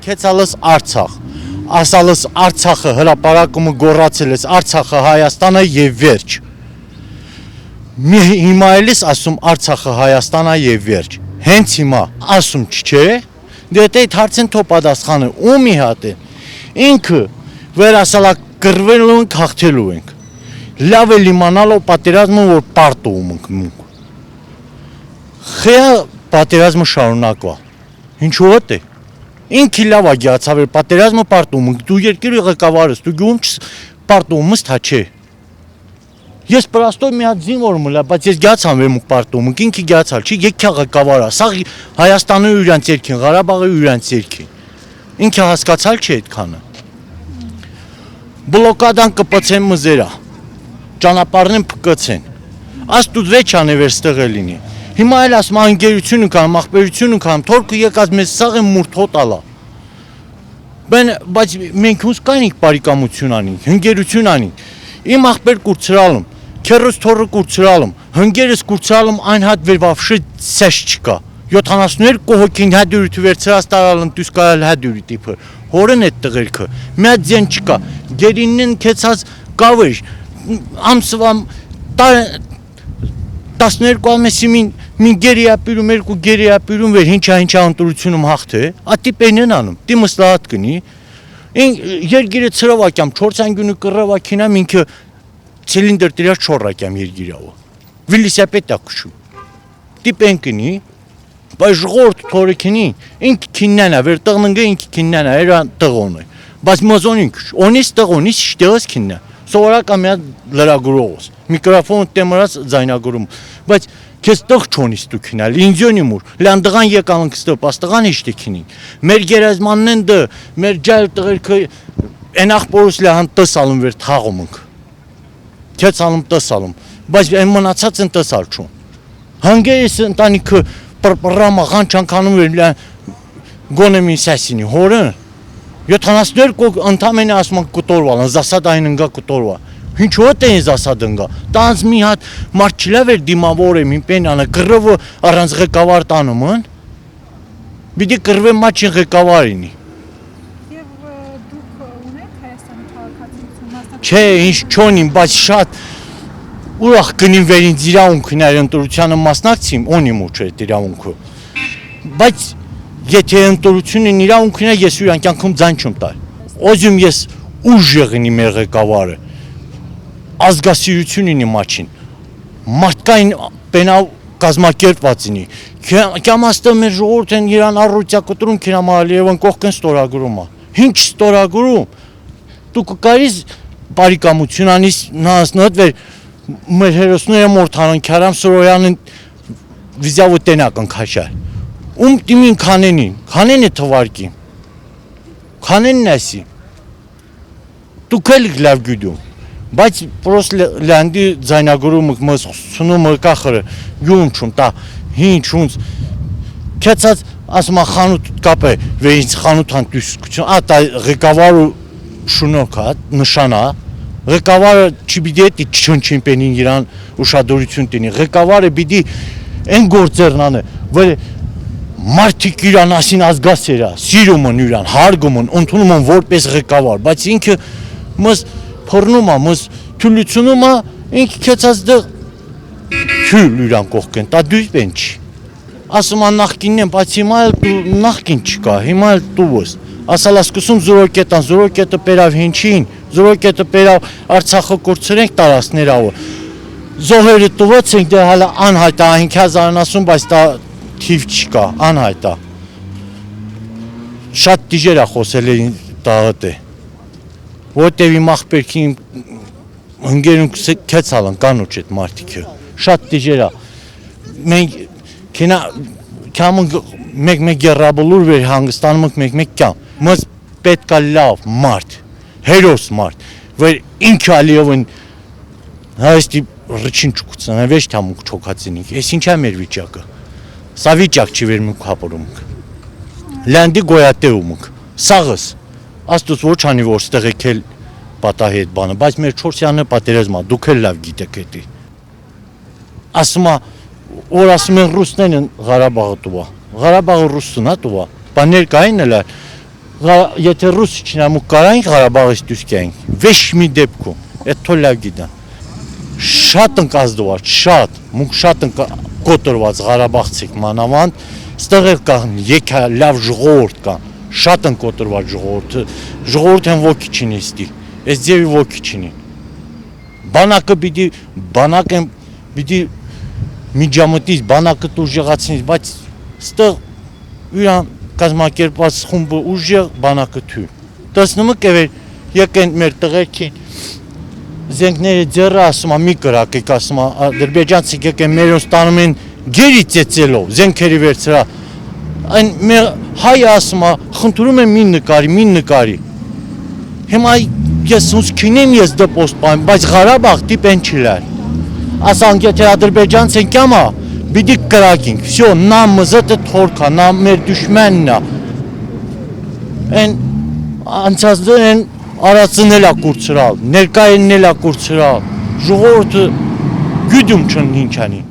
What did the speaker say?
Քեցալս Արցախ, ասալս Արցախը հրապարակումը գոռացել ես Արցախը Հայաստանը եւ վերջ։ Հիմա էլիս ասում Արցախը Հայաստանը եւ վերջ։ Հենց հիմա ասում չէ։ Դե այդ հարցին թո պատասխանը ումի հատ է։ Ինքը վերասալա կռվելու ենք, հաղթելու ենք։ Լավ է իմանալով պատերազմը որ պարտում ենք։ Խեա պատերազմը շարունակվա։ Ինչու՞ է։ Ինքի լավ է գացավ պատերազմը պարտում ենք։ Դու երկրի ղեկավարս, դու գում պարտում ես, թա չէ։ Ես պրաստոր մի հատ զինվոր մլա, բայց ես գացան վեր մուկ պարտում ենք, ինքի գացալ չի, եկքա ղեկավարա։ Սա Հայաստանը յուրանց երկին, Ղարաբաղը յուրանց երկին։ Ինքը հասկացալ չի այդքանը։ Բլոկադան կպցեն մզերա, ճանապարհն փկցեն։ Աստուծո վեճ անևեր ստեղ լինի։ Հիմա էլ ասում անգերություն ունքան, ախպերություն ունքան, թորքը եկած մեզ սաղ են մուրթ հոտալա։ Բայց մենք ոնց կանենք բարիկամություն անենք, հնգերություն անենք։ Իմ ախպեր կուրցրալում, քերոս թորը կուրցրալում, հնգերս կուրցրալում այն հատ վեր վավշի ցեշ չկա։ 72 հոգին հադյուրիթ վերցրած տարալն դուս կարալ հադյուրի տիպը։ Հորեն այդ տղերքը։ Մի հատ ձեն չկա։ Գերինն քեցած կավեր ամսվա 12 ամսի մին գերիապիրում երկու գերիապիրում վեր ինչա ընտրությունում հաղթե, ատիպեն են անում, դիմս լահատ կնի, երգիրը ծրավակյամ, 4 անգյունը կռավակինամ, ինքը ցիլինդր տիրած 4 ակյամ երգիրավը, վիլիսապետ ակուշում, դիպեն կնի, բայց ժողորդ թորեքինի, ինք կիննանա, վեր տղննգը ինք կիննանա, երան տղոն է, բայց մոզոն ինք,ոնիս տղոնիս շտեղս կիննա, սովորական մի հատ լրագրողոս, միկրոֆոն տեմրած ձայնագրում, բայց քեզ տղ չոնիս դու քինալ, ինձյոնի մուր, լան դղան եկալն կստոպ, աստղան իշտի քինին, մեր գերազմանն դը, մեր ջայլ տղերքը, են աղպորուս լահան տսալում վեր թաղում ենք, քեզ ալում տսալում, բայց են մնացած են տսալ չուն, հանգերիս ընտանիքը պրպրամա ղանչանքանում վեր լան գոնեմին սասինի, հորն, 72 ընդամենը ասում ենք կուտորվալ, զասադ այն ընգա կուտորվա, ինչու է ինձ ասադ ընգա, տանց մի հատ մարդ չլավ էր դիմավոր եմ, ինպենանը, կռվը առանց ղեկավար տանում են, բիդի կռվը մաչին ղեկավարինի։ Եվ դուք ունեք Հայաստանի քաղաքացիություն, չէ, ինչ չոնիմ, բայց շատ ուրախ կնին վեր ինձ իրավունքն էր ընտրությանը մասնակցիմ, օնիմ ու չէ իրավունքը, բայց եթե ընտրությունն իրավունքն է, ես ուրան կյանքում ձայն չում տալ, ոզում ես ուժ եղնի մեր ղեկավարը, ազգասիրությունին իմաչին, մարդկային պենավ կազմակերպվածինի, կյամաստը մեր ժողորդ են իրան առույցյա կտրում կինամարալի և ընկողք են ստորագրում, հինչ ստորագրում, դու կկարիս բարիկամություն անիս նասնոտ վեր մեր հերոսները մորթանն կյարամ սորոյանն վիզյավը տենակ ընկաշար, տիմին քանեն է թվարկի, քանեն նասի, դուք էլ լավ գյուդում, բայց պրոս լանդի ձայնագրումը մս սունումը կախրը յուն չում տա հին չունց քեցած ասմա խանութ կապե վեինց խանութան դուսկություն ատա ղեկավարը շնորհքա նշանա ղեկավարը չբիդի չնչիմպենին իրան ուշադրություն տնի ղեկավարը բիդի են գործերնանը որ մարդիկ իրան ասին ազգասերա սիրում են իրան հարգում են ընդունում են որպես ղեկավար բայց ինքը մս փռնում է, մս թուլությունում է, ինքը քեցած դը թույլ իրան կողքեն, տա դույս բեն չի։ Ասում է նախկինն եմ, բայց հիմա էլ նախկին չկա, հիմա էլ տուվս։ Ասալ ասկուսում զորոկետան, զորոկետը պերավ հինչին, զորոկետը պերավ Արցախը կուրցրենք տարածներավը։ Զոհերը տուվեց ենք դե հալա անհայտ է, հինք հազարն ասում, բայց դա թիվ չկա, անհայտ է։ Շատ դիժեր է խոսել է տաղըտ է։ Որտև իմ ախպերքին հնգերուն քեցալն կանոչ էտ մարդիքը, շատ դիժերա, մենք կյամն մեկ գերրաբոլուր վեր հանգստանում ենք մեկ կյամ, մս պետք է լավ մարդ, հերոս մարդ, որ ինքը ալիով են հայստի ռչին չկուցան, վեշ թամուկ չոքացին ինք, ես ինչա մեր վիճակը, սա վիճակ չի վեր մուկ հապորում ենք, լանդի գոյատեում ենք, սաղս, աստուց ոչ անի որ ստեղ եկել պատահի այդ բանը, բայց մեր չորսյանը պատերազմա, դուք էլ լավ գիտեք էտի։ Ասում է, որ ասում են ռուսներն Ղարաբաղը տուվա, Ղարաբաղը ռուսնա տուվա, բաներ կային էլ եթե ռուսիչնա մուկ կարային Ղարաբաղից դուրս գային, վեշ մի դեպքում, այդ թոլավ գիտան։ Շատ ընկազդված, շատ կոտրված Ղարաբաղցիք մանավանդ, ստեղ էլ կան եկա լավ ժողովուրդ կան, շատ ընկոտրված ժողովուրդը ոգի չինի ստի, այս ձևի ոգի չինի։ Բանակը պիտի միջամտից, բանակը ուժեղացնից, բայց ստեղ իրան կազմակերպված խումբը ուժեղ, բանակը թույլ։ Տեսնում եք եկեն մեր տղերքին, զենքները ձեռը ասում մի կրակեք, ասում ադրբեջանցիք եկեն մերոն ստանում են գերի ծեծելով, զենքերի վերցրա, այն հայը ասում խնդրում եմ մի նկարի, հիմա ես ոնց քինեմ ես դպոստ պայմ, բայց Ղարաբաղ տիպեն չիլար, ասանք եթե ադրբեջանց են կյամա, բիդի կրակինք, վсё, նա մզըտը թորքա, նա մեր դուշմենն է, են անցածներ են արածն էլ է կուրցրալ, ներկայինն էլ է կուրցրալ, ժողովուրդը գյուդում չն ինչ անի։